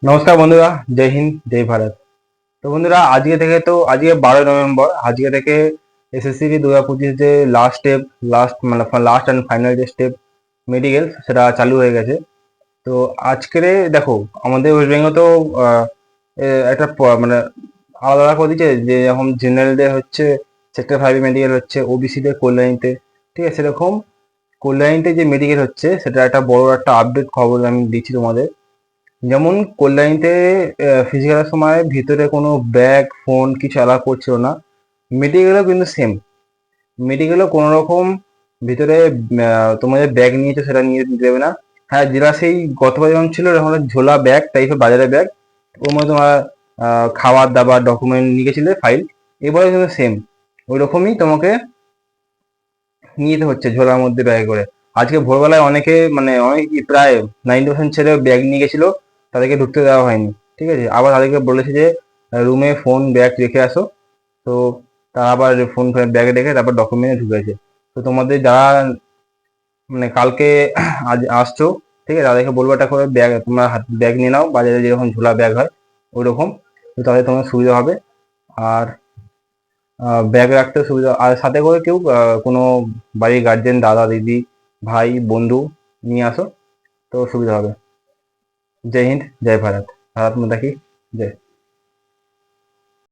নমস্কার বন্ধুরা, জয় হিন্দ, জয় ভারত। তো বন্ধুরা, আজকে 12 নভেম্বর। আজকে থেকে এসএসসি 2025 যে last step, last and final যে স্টেপ মেডিকেল, সেটা চালু হয়ে গেছে। তো আজকে দেখো, আমাদের ওয়েস্ট বেঙ্গল তো একটা আলাদা আলাদা করে দিচ্ছে, যে এখন জেনারেলদের হচ্ছে সেক্টর 5 মেডিকেল হচ্ছে, ওবিসিদের কল্যাণীতে। ঠিক আছে, সেরকম কল্যাণীতে যে মেডিকেল হচ্ছে, সেটা একটা বড় একটা আপডেট খবর আমি দিচ্ছি তোমাদের। যেমন কল্যাণীতে ফিজিক্যালের সময় ভিতরে কোনো ব্যাগ ফোন কিছু অ্যালাউ করছিল না। মেডিকেলও কিন্তু সেম। মেডিকেলও কোনো রকম ভিতরে তোমাদের ব্যাগ নিয়েছো সেটা নিয়ে দেবে না। হ্যাঁ, যেটা সেই গতবার যেমন ছিল এরকম একটা ঝোলা ব্যাগ টাইপের, বাজারের ব্যাগ, ওর মধ্যে তোমার খাবার দাবার ডকুমেন্ট নিয়ে গেছিলে, ফাইল। এবারে কিন্তু সেম ওই রকমই তোমাকে নিয়ে যেতে হচ্ছে, ঝোলার মধ্যে ব্যাগে করে। আজকে ভোরবেলায় অনেক প্রায় 90% ছেলে ব্যাগ নিয়ে গেছিল, তাদেরকে ঢুকতে দেওয়া হয়নি। ঠিক আছে, আবার তাদেরকে বলেছে যে রুমে ফোন ব্যাগ রেখে আসো। তো তারা আবার ফোন ব্যাগে রেখে তারপর ডকুমেন্টে ঢুকেছে। তো তোমাদের যারা কালকে আজ আসছো, ঠিক আছে, তাদেরকে বলবো একটা করে ব্যাগ, তোমরা ব্যাগ নিয়ে নাও, বাজারে যেরকম ঝোলা ব্যাগ হয় ওই রকম। তো তাহলে তোমার সুবিধা হবে। আর ব্যাগ রাখতে সুবিধা, আর সাথে করে কেউ কোনো বাড়ির গার্জেন, দাদা দিদি ভাই বন্ধু নিয়ে আসো, তো সুবিধা হবে। জয় হিন্দ, জয় ভারত। ভারত মাতা কি জয়।